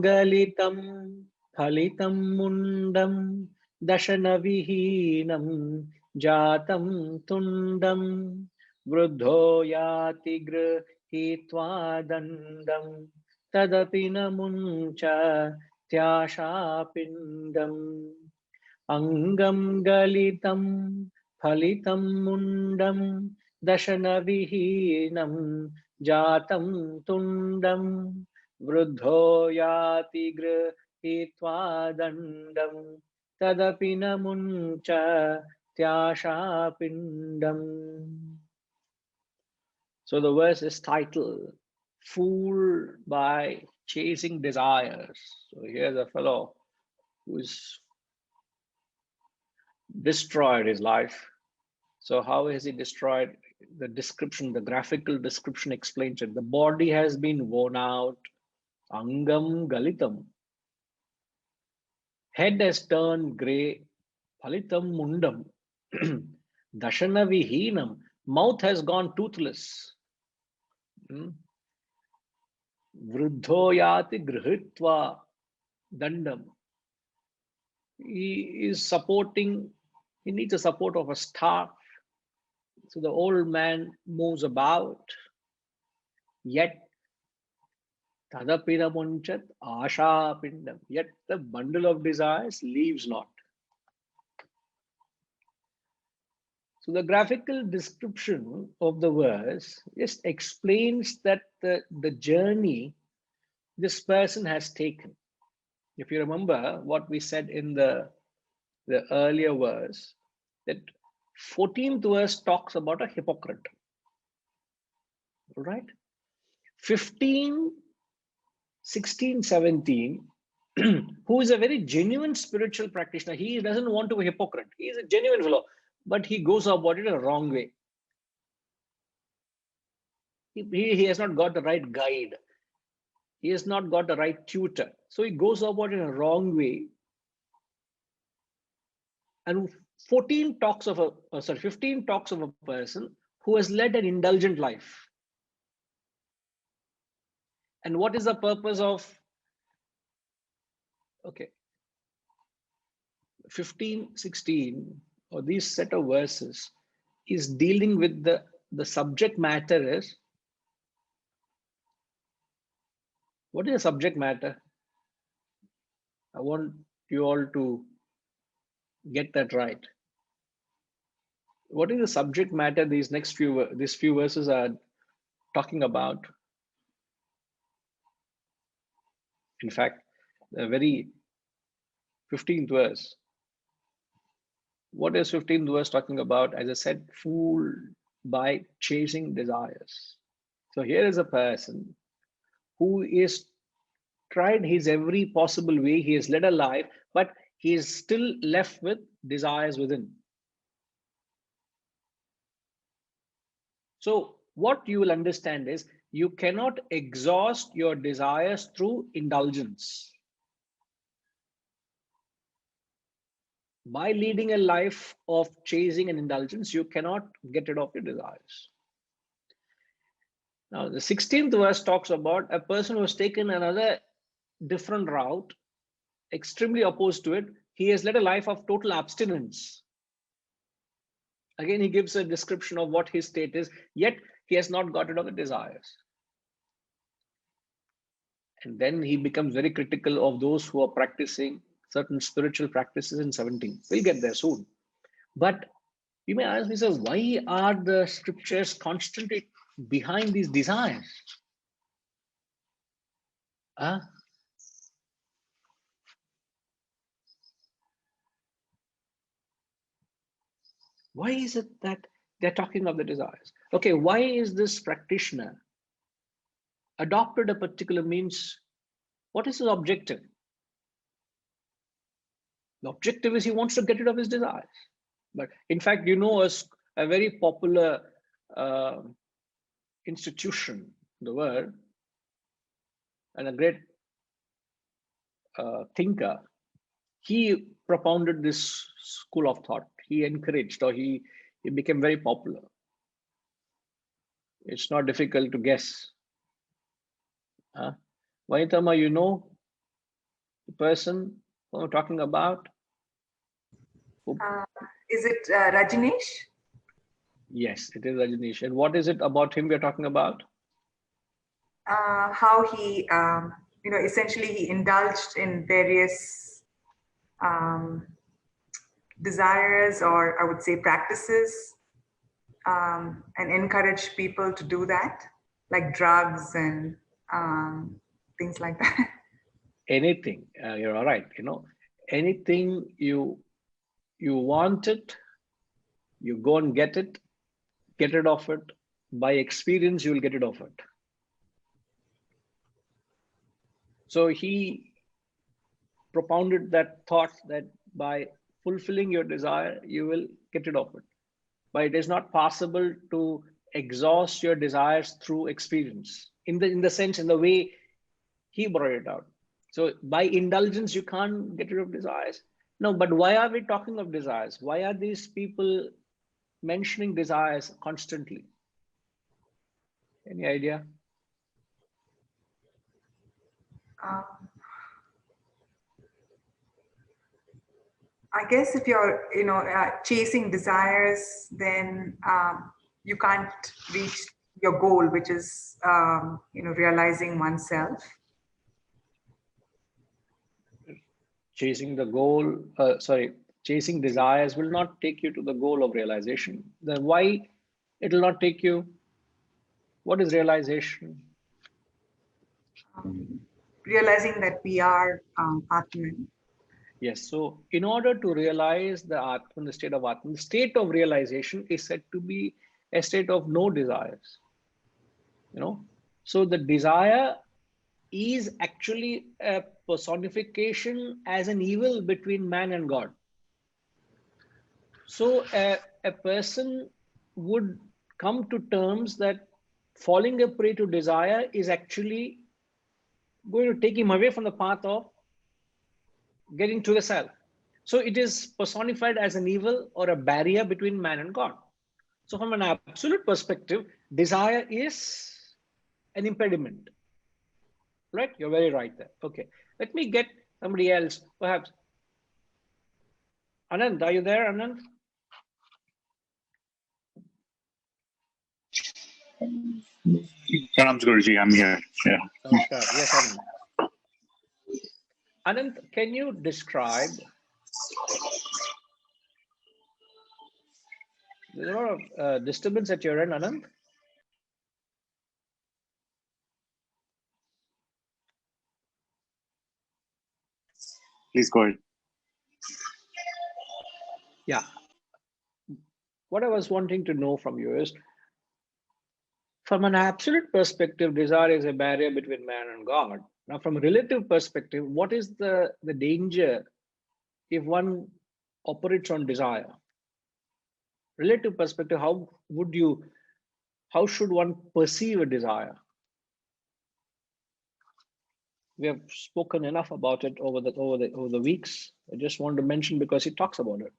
galitam phalitam mundam dashana vihinam jatam tundam vruddho yati grihitva dandam tadapi na muncha tyasha pindam angam galitam phalitam mundam dashana vihinam jatam tundam vruddho yati grihitva dandam tadapi na muncha tyasha pindam. So the verse is titled Fooled by Chasing Desires. So here's a fellow who's destroyed his life. So how has he destroyed? The description, the graphical description explains it. The body has been worn out, angam galitam. Head has turned grey, palitam mundam. Dashana vihinam. Mouth has gone toothless. Vruddho yati grihitva dandam. He is supporting, he needs the support of a staff. So the old man moves about, yet tadapira munchat asha pindam, yet the bundle of desires leaves not. So the graphical description of the verse just explains that the journey this person has taken. If you remember what we said in the earlier verse, that 14th verse talks about a hypocrite. All right? 15, 16, 17, who is a very genuine spiritual practitioner. He doesn't want to be a hypocrite. He is a genuine fellow, but he goes about it in a wrong way. He has not got the right guide. He has not got the right tutor. So he goes about it in a wrong way. And 15 talks of a person who has led an indulgent life. And what is the purpose of 15, 16, or these set of verses is dealing with the subject matter is, what is the subject matter? I want you all to get that right. What is the subject matter these few verses are talking about? In fact, the very 15th verse. What is 15th verse talking about? As I said, fooled by chasing desires. So here is a person who is tried his every possible way. He has led a life, but he is still left with desires within. So what you will understand is you cannot exhaust your desires through indulgence. By leading a life of chasing and indulgence, you cannot get rid of your desires. Now, the 16th verse talks about a person who has taken another different route, extremely opposed to it. He has led a life of total abstinence. Again, he gives a description of what his state is, yet he has not got rid of the desires. And then he becomes very critical of those who are practicing certain spiritual practices in 17. We'll get there soon. But you may ask me, sir, why are the scriptures constantly behind these desires? Why is it that they're talking of the desires? Okay, why is this practitioner adopted a particular means? What is his objective? The objective is he wants to get rid of his desires. But in fact, you know, a very popular institution in the world and a great thinker, he propounded this school of thought. He encouraged, or he became very popular. It's not difficult to guess. Vaitama, you know The person who I'm talking about? Is it Rajneesh? Yes, it is Rajneesh. And what is it about him we're talking about? How he, essentially he indulged in various desires, or I would say practices, and encouraged people to do that, like drugs and things like that. Anything, you're all right. Anything you want it, you go and get it off it. By experience, you will get it off it. So he propounded that thought that by fulfilling your desire, you will get it off it. But it is not possible to exhaust your desires through experience in the way he brought it out. So by indulgence, you can't get rid of desires. No, but why are we talking of desires? Why are these people mentioning desires constantly? Any idea? I guess if you're, chasing desires, then you can't reach your goal, which is, realizing oneself. Chasing the goal, chasing desires will not take you to the goal of realization. Then why it will not take you? What is realization? Realizing that we are Atman. Yes. So in order to realize the Atman, the state of realization is said to be a state of no desires. So the desire is actually a personification as an evil between man and God. So a person would come to terms that falling a prey to desire is actually going to take him away from the path of getting to the self. So it is personified as an evil or a barrier between man and God. So from an absolute perspective, desire is an impediment. Right? You're very right there. Okay. Let me get somebody else, perhaps. Anand, are you there, Anand? Pranam Guruji, I'm here. Yeah. Namaskar. Yes, Anand. Anand, can you describe? There's a lot of disturbance at your end, Anand. Please go ahead. Yeah. What I was wanting to know from you is, from an absolute perspective, desire is a barrier between man and God. Now, from a relative perspective, what is the danger if one operates on desire? Relative perspective, how should one perceive a desire? We have spoken enough about it over the weeks. I just want to mention because he talks about it.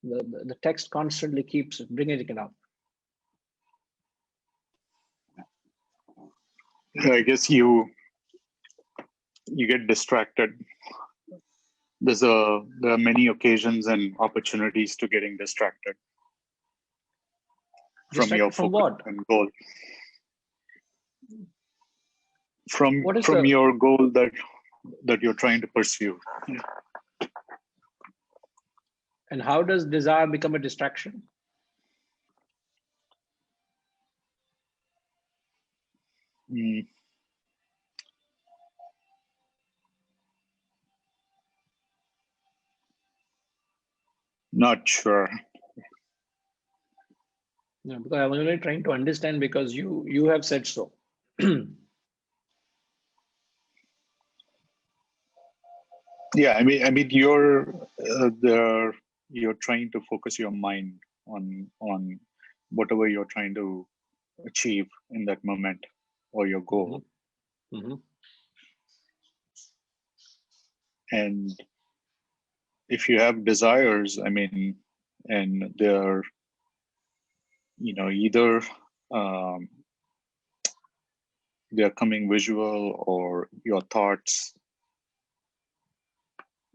The text constantly keeps bringing it up. I guess you get distracted. There are many occasions and opportunities to getting distracted from your From focus what? and goal. From the... your goal that you're trying to pursue. And how does desire become a distraction? Not sure. No, because I was only trying to understand because you have said so. Yeah, I mean, you're trying to focus your mind on whatever you're trying to achieve in that moment or your goal. Mm-hmm. And if you have desires, I mean, and they're, either they're coming visual or your thoughts,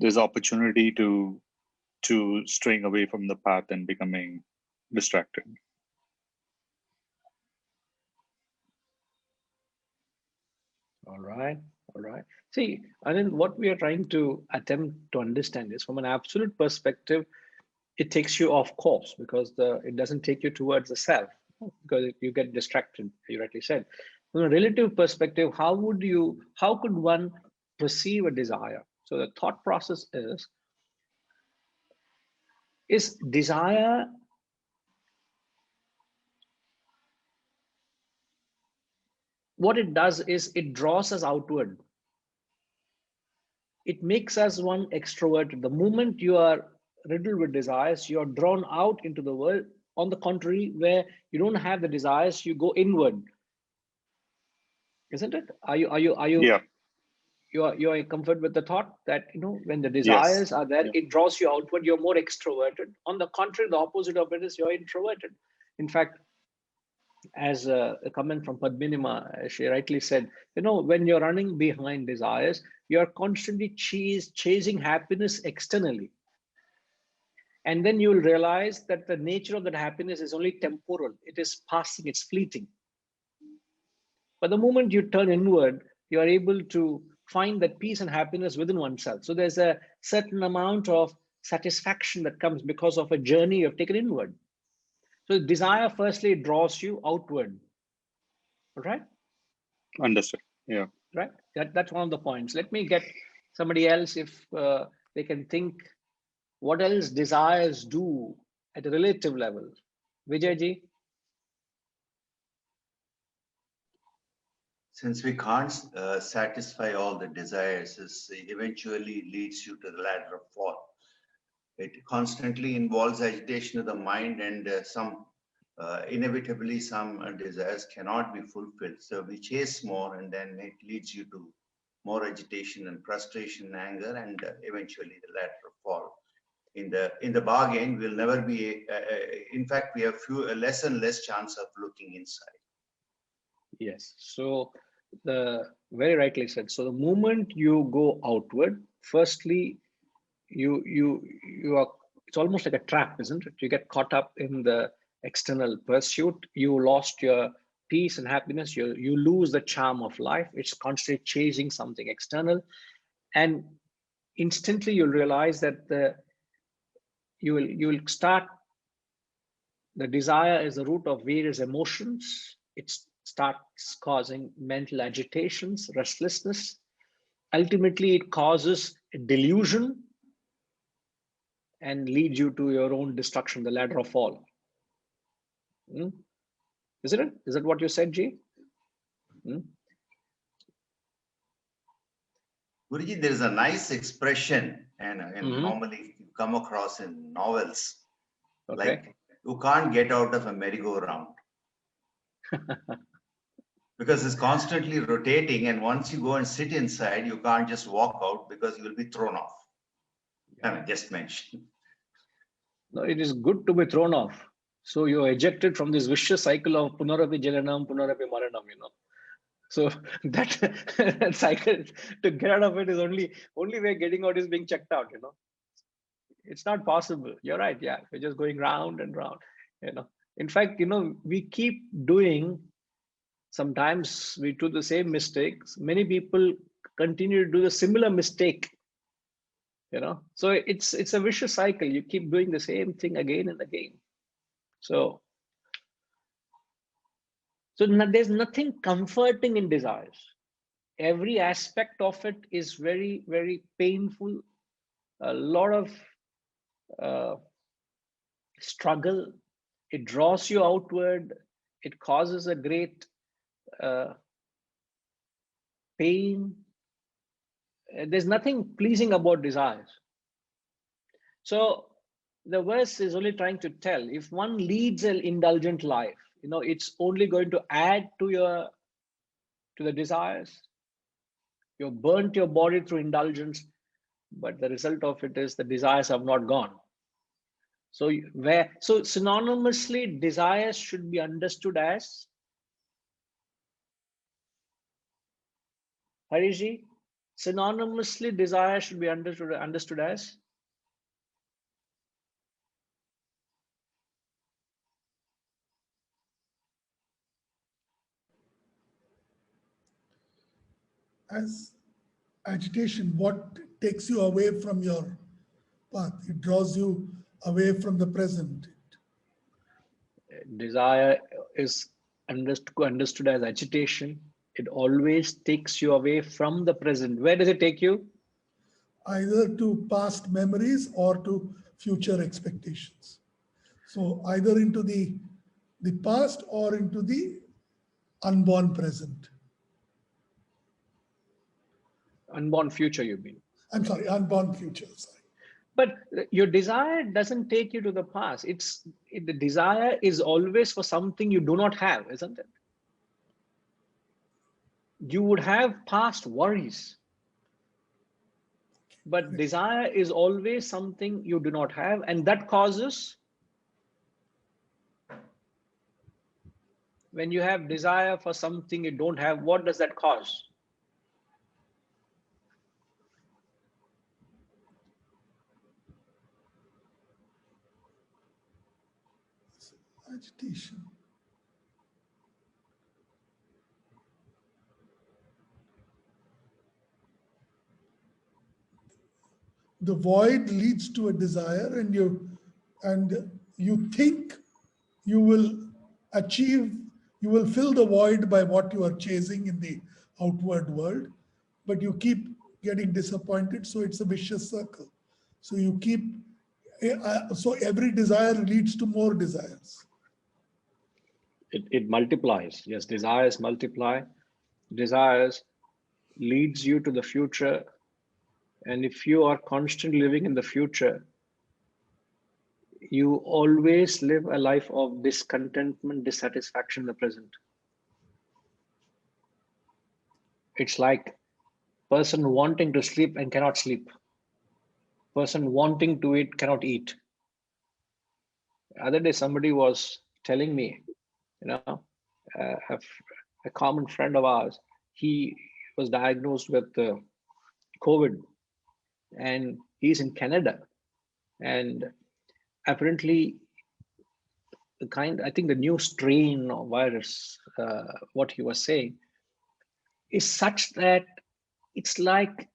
there's opportunity to straying away from the path and becoming distracted. All right. All right. See, I mean, what we are trying to attempt to understand is from an absolute perspective, it takes you off course because it doesn't take you towards the self because you get distracted, you rightly said. From a relative perspective, how could one perceive a desire? So the thought process is desire what it does is it draws us outward. It makes us one extroverted. The moment you are riddled with desires, you are drawn out into the world. On the contrary, where you don't have the desires, you go inward. Isn't it? Are you Yeah. you are in comfort with the thought that when the Yes. desires are there, Yeah. it draws you outward. You're more extroverted. On the contrary, the opposite of it is you're introverted. In fact, as a comment from Padminima, she rightly said, when you're running behind desires, you're constantly chasing happiness externally. And then you'll realize that the nature of that happiness is only temporal. It is passing, it's fleeting. But the moment you turn inward, you are able to find that peace and happiness within oneself. So there's a certain amount of satisfaction that comes because of a journey you've taken inward. So desire firstly draws you outward. All right? Understood. Yeah. Right? That's one of the points. Let me get somebody else if they can think what else desires do at a relative level. Vijayji? Since we can't satisfy all the desires, it eventually leads you to the ladder of fall. It constantly involves agitation of the mind, and inevitably some desires cannot be fulfilled. So we chase more, and then it leads you to more agitation and frustration, anger, and eventually the ladder of fall. In the bargain, we'll never be. In fact, we have less and less chance of looking inside. Yes. So very rightly said. So the moment you go outward, firstly, you are, it's almost like a trap, isn't it? You get caught up in the external pursuit. You lost your peace and happiness. You lose the charm of life. It's constantly chasing something external, and instantly you'll realize that you will start. The desire is the root of various emotions. It starts causing mental agitations, restlessness. Ultimately, it causes a delusion and leads you to your own destruction, the ladder of fall. Isn't it? Is that what you said, G? Guruji, there is a nice expression, and normally you come across in novels, like you can't get out of a merry-go-round. Because it's constantly rotating, and once you go and sit inside, you can't just walk out because you will be thrown off. I mean, just mentioned. No, it is good to be thrown off. So you're ejected from this vicious cycle of punarapi jalanam, punarapi maranam, So that cycle, to get out of it is only way getting out is being checked out, It's not possible. You're right. Yeah. We're just going round and round, In fact, we keep doing, sometimes we do the same mistakes. Many people continue to do the similar mistake, So it's a vicious cycle. You keep doing the same thing again and again. So there's nothing comforting in desires. Every aspect of it is very, very painful. A lot of struggle. It draws you outward. It causes a great pain. There's nothing pleasing about desires. So the verse is only trying to tell, if one leads an indulgent life, it's only going to add to the desires. You've burnt your body through indulgence, but the result of it is the desires have not gone. So synonymously, desires should be understood as Harishji. Synonymously, desire should be understood as agitation. What takes you away from your path? It draws you away from the present. desire is understood as agitation. It always takes you away from the present. Where does it take you? Either to past memories or to future expectations. So either into the past or into the unborn present. Unborn future, you mean? I'm sorry, unborn future. Sorry. But your desire doesn't take you to the past. The desire is always for something you do not have, isn't it? You would have past worries, but desire is always something you do not have, and that causes, when you have desire for something you don't have, what does that cause? Agitation. The void leads to a desire, and you think you will achieve, you will fill the void by what you are chasing in the outward world, but you keep getting disappointed, so it's a vicious circle. So you keep, so every desire leads to more desires. It multiplies. Yes, desires multiply. Desires leads you to the future. And if you are constantly living in the future, you always live a life of discontentment, dissatisfaction in the present. It's like person wanting to sleep and cannot sleep. Person wanting to eat cannot eat. The other day, somebody was telling me, a common friend of ours, he was diagnosed with COVID, and he's in Canada. And apparently, I think the new strain of virus, what he was saying, is such that it's like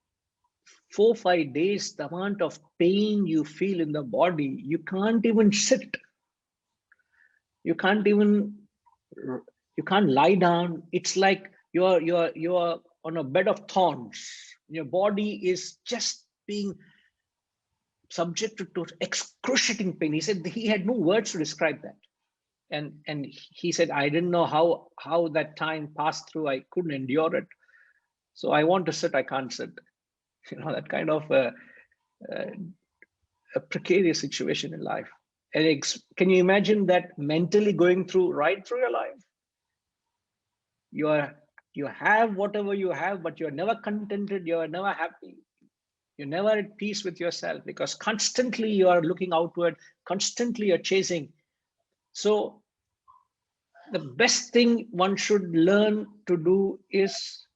4 or 5 days, the amount of pain you feel in the body, you can't even sit. You can't lie down. It's like you're on a bed of thorns. Your body is just being subjected to excruciating pain. He said he had no words to describe that. And he said, I didn't know how that time passed through. I couldn't endure it. So I want to sit, I can't sit. That kind of a precarious situation in life. And can you imagine that mentally going right through your life? You have whatever you have, but you're never contented, you're never happy. You're never at peace with yourself, because constantly you are looking outward, constantly you're chasing. So the best thing one should learn to do is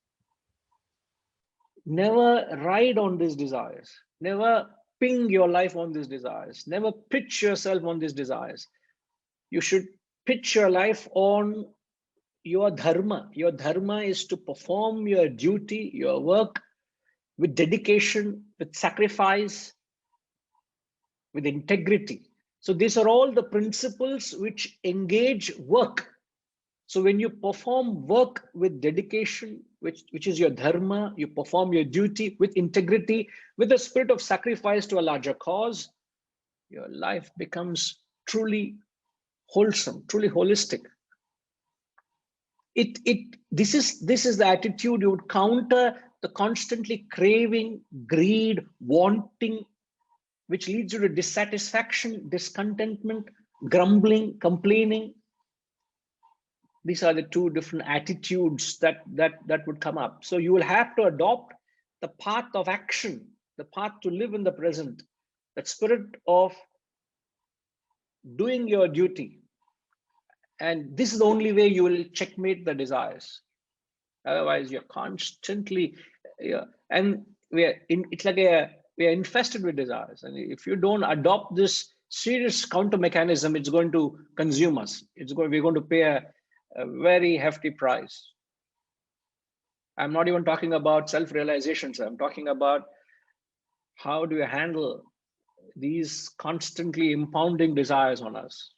never ride on these desires, never ping your life on these desires, never pitch yourself on these desires. You should pitch your life on your dharma. Your dharma is to perform your duty, your work with dedication, with sacrifice, with integrity. So these are all the principles which engage work. So when you perform work with dedication, which is your dharma, you perform your duty with integrity, with a spirit of sacrifice to a larger cause, your life becomes truly wholesome, truly holistic. This is the attitude you would counter the constantly craving, greed, wanting, which leads you to dissatisfaction, discontentment, grumbling, complaining. These are the two different attitudes that would come up. So you will have to adopt the path of action, the path to live in the present, that spirit of doing your duty. And this is the only way you will checkmate the desires. Otherwise, you're constantly, Yeah, and it's like we are infested with desires, and if you don't adopt this serious counter mechanism, it's going to consume us. We're going to pay a very hefty price. I'm not even talking about self-realization, sir. I'm talking about how do you handle these constantly impounding desires on us.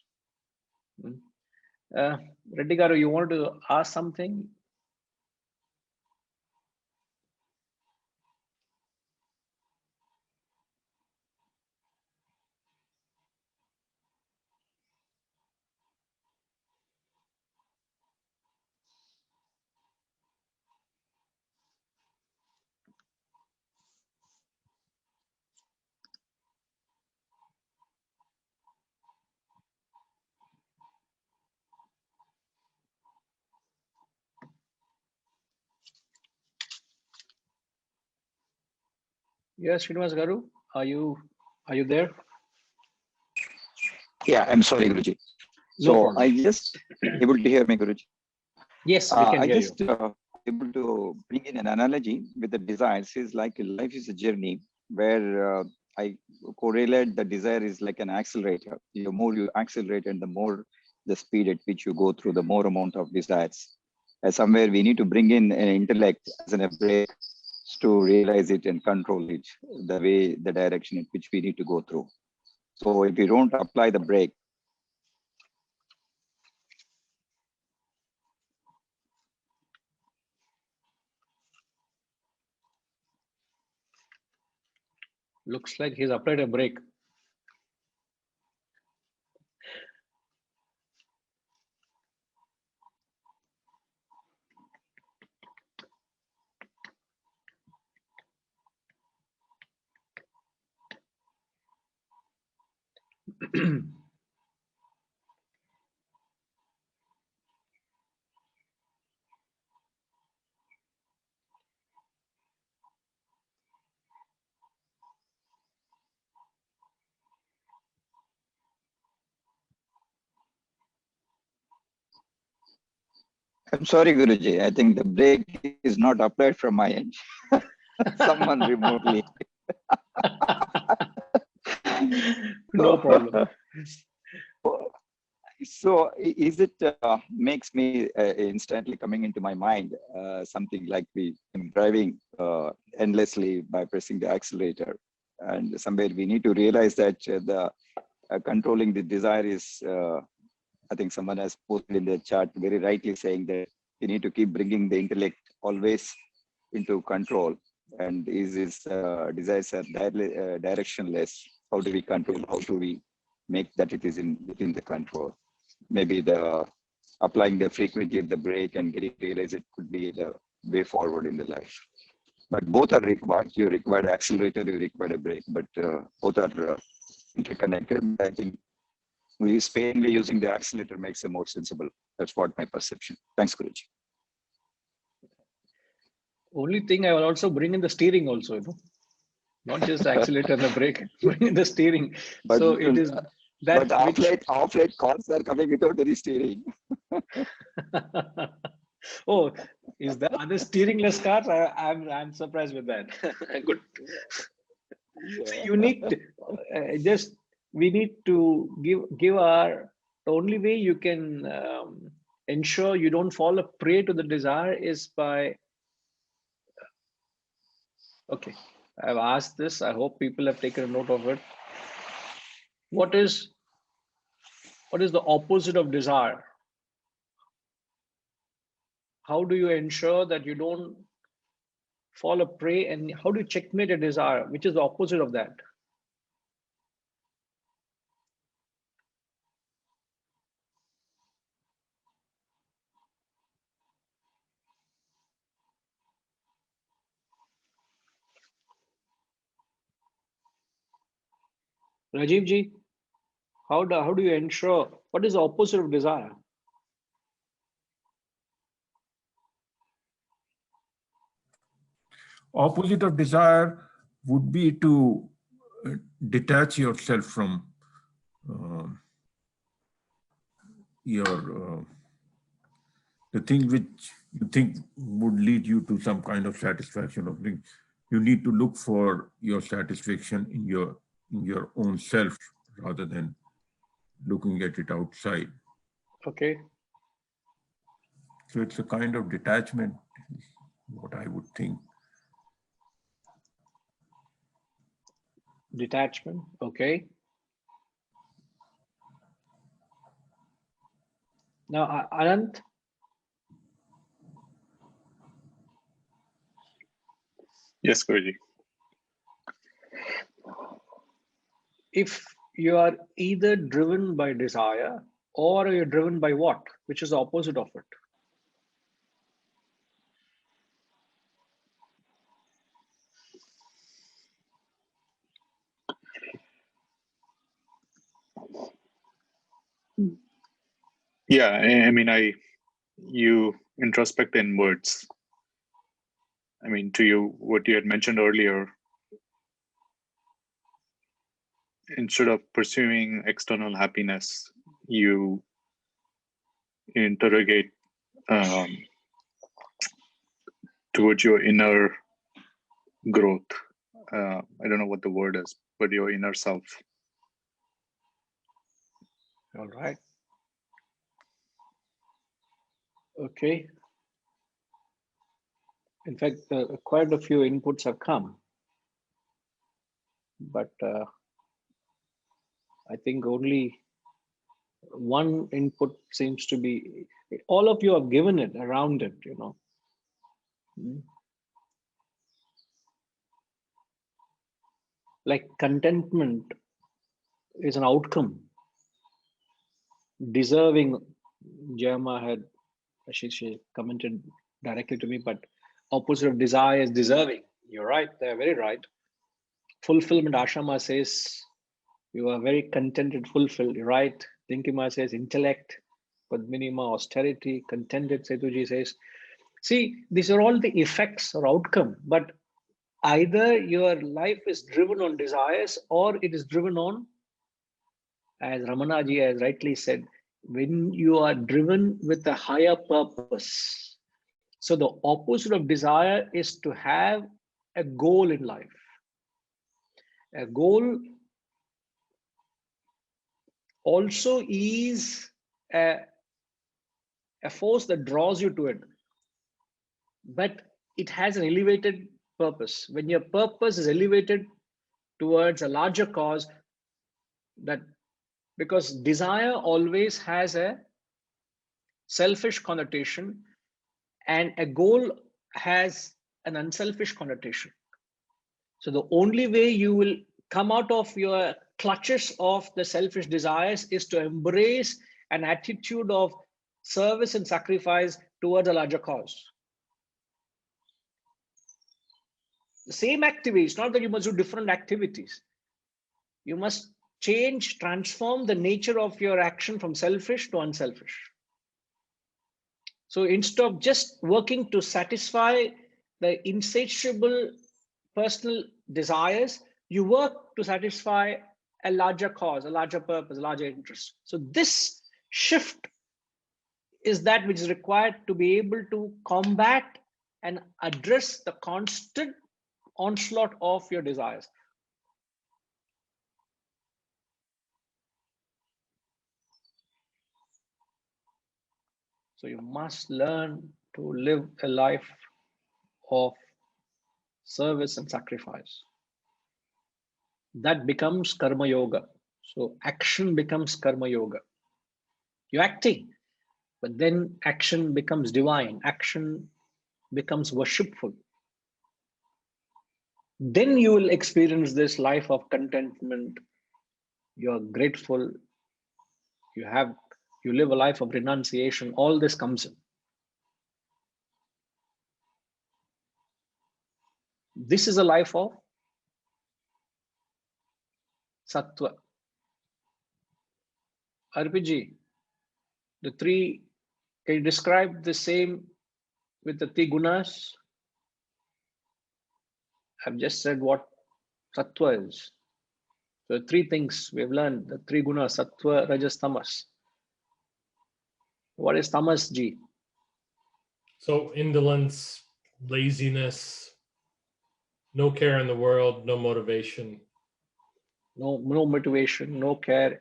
Reddy Garu, you wanted to ask something? Yes, Srinivas Garu, are you there? Yeah, I'm sorry, Guruji. No So problem. I just able to hear me, Guruji. Yes, we can I hear just able to bring in an analogy with the desires. Is like life is a journey where I correlate the desire is like an accelerator. The more you accelerate, and the more the speed at which you go through, the more amount of desires. Somewhere we need to bring in an intellect as a brake to realize it and control it, the direction in which we need to go through. So if you don't apply the brake, Looks like he's applied a brake. I'm sorry, Guruji. I think the brake is not applied from my end. Someone remotely. No problem. So is it makes me instantly coming into my mind something like I'm driving endlessly by pressing the accelerator, and somewhere we need to realize that the controlling the desire is. I think someone has posted in the chat very rightly saying that you need to keep bringing the intellect always into control. And is this desires are directionless? How do we control? How do we make that it is within the control? Maybe the applying the frequency of the brake and getting realize it could be the way forward in the life. But both are required. You require accelerator, you require a brake, but both are interconnected. I think we sparingly using the accelerator makes it more sensible. That's what my perception. Thanks, Guruji. Only thing I will also bring in the steering also, not just the accelerator and the brake, bring in the steering. But so it is that but off-late cars are coming without any steering. Oh, are there steeringless cars? I'm surprised with that. Good. So you need to, we need to give the only way you can ensure you don't fall a prey to the desire is by. Okay, I've asked this. I hope people have taken a note of it. What is the opposite of desire? How do you ensure that you don't fall a prey, and how do you checkmate a desire, which is the opposite of that? Rajiv ji, how do you ensure, what is the opposite of desire? Opposite of desire would be to detach yourself from the thing which you think would lead you to some kind of satisfaction of things. You need to look for your satisfaction in your own self rather than looking at it outside. Okay. So it's a kind of detachment, what I would think. Detachment. Okay. Now, Anant. Yes, Guruji. If you are either driven by desire or you're driven by what? Which is the opposite of it? Yeah, I mean, you introspect inwards. I mean, to you, what you had mentioned earlier, instead of pursuing external happiness, you interrogate towards your inner growth. I don't know what the word is, but your inner self. All right. Okay. In fact, quite a few inputs have come, but I think only one input seems to be, all of you have given it around it, you know. Like contentment is an outcome. Deserving, Jayama had, she commented directly to me, but opposite of desire is deserving. You're right, they're very right. Fulfillment, Ashama says, you are very contented, fulfilled. You're right. Dinkima says intellect. Padminima, austerity, contented, Setuji says. See, these are all the effects or outcome, but either your life is driven on desires or it is driven on, as Ramanaji has rightly said, when you are driven with a higher purpose. So the opposite of desire is to have a goal in life. A goal also is a force that draws you to it, but it has an elevated purpose. When your purpose is elevated towards a larger cause, that because desire always has a selfish connotation and a goal has an unselfish connotation. So the only way you will come out of your clutches of the selfish desires is to embrace an attitude of service and sacrifice towards a larger cause. The same activities, not that you must do different activities. You must change, transform the nature of your action from selfish to unselfish. So instead of just working to satisfy the insatiable personal desires, you work to satisfy a larger cause, a larger purpose, a larger interest. So this shift is that which is required to be able to combat and address the constant onslaught of your desires. So you must learn to live a life of service and sacrifice. That becomes karma yoga. So action becomes karma yoga. You're acting, but then action becomes divine. Action becomes worshipful. Then you will experience this life of contentment. You're grateful. You live a life of renunciation. All this comes in. This is a life of sattva. RPG, the three, can you describe the same with the three gunas? I've just said what sattva is. So three things we've learned, the three gunas, sattva, rajas, tamas. What is tamas, Ji? So indolence, laziness, no care in the world, no motivation. No motivation, no care,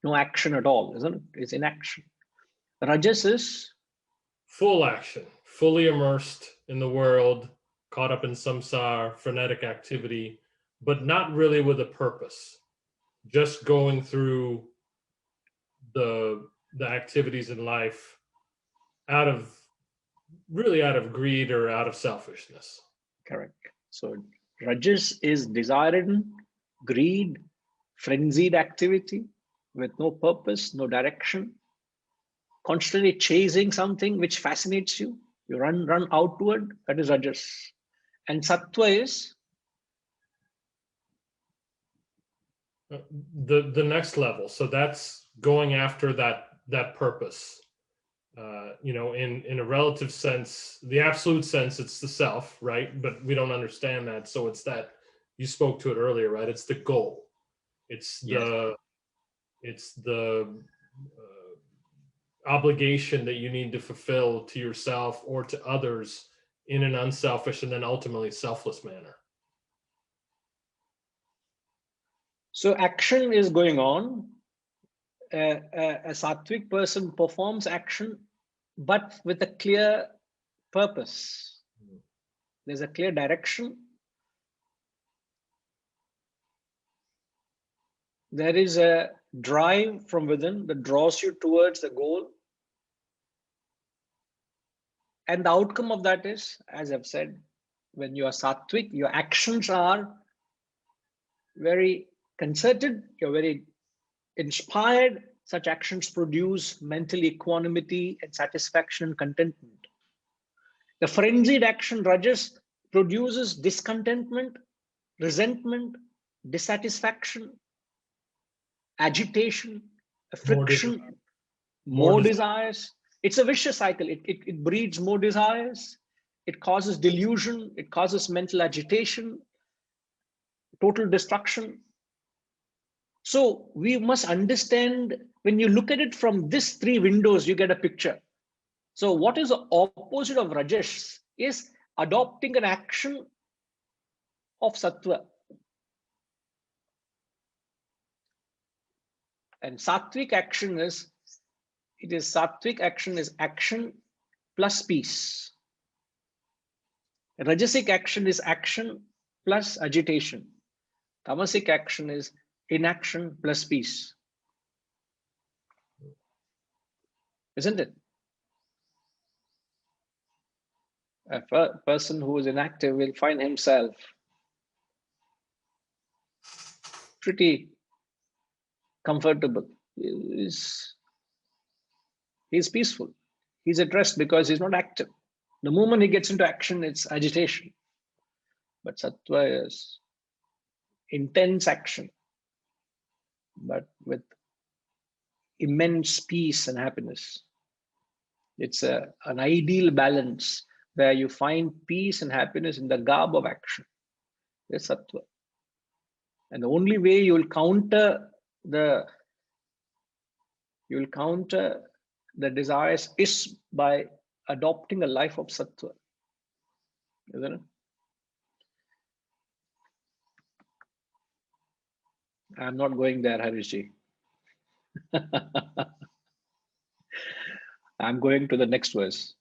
no action at all, isn't it? It's inaction. Rajas is Full action, fully immersed in the world, caught up in samsara, frenetic activity, but not really with a purpose. Just going through the activities in life out of greed or out of selfishness. correct. So Rajas is desire-ridden, greed, frenzied activity with no purpose, no direction, constantly chasing something which fascinates you. You run outward. That is Rajas. And Sattva is The next level. So that's going after that purpose. In a relative sense, the absolute sense, it's the self, right? But we don't understand that. So it's that, you spoke to it earlier, right? It's the goal. It's the obligation that you need to fulfill to yourself or to others in an unselfish and then ultimately selfless manner. so action is going on. A sattvic person performs action, but with a clear purpose. There's a clear direction. There is a drive from within that draws you towards the goal. And the outcome of that is, as I've said, when you are sattvic, your actions are very concerted, you're very inspired. Such actions produce mental equanimity and satisfaction and contentment. The frenzied action, Rajas, produces discontentment, resentment, dissatisfaction, agitation, friction, more desires. It's a vicious cycle. It breeds more desires. It causes delusion. It causes mental agitation, total destruction. So we must understand, when you look at it from these three windows, you get a picture. So what is the opposite of Rajas is adopting an action of Sattva. And Sattvic action is, Sattvic action is action plus peace. Rajasic action is action plus agitation. Tamasic action is inaction plus peace. Isn't it? A person who is inactive will find himself pretty comfortable. He's peaceful. He's at rest because he's not active. The moment he gets into action, it's agitation. But Sattva is intense action, but with immense peace and happiness. It's an ideal balance where you find peace and happiness in the garb of action. That's Sattva. And the only way you will counter the desires is by adopting a life of Sattva. Isn't it? I'm not going there, Harishji. I'm going to the next verse.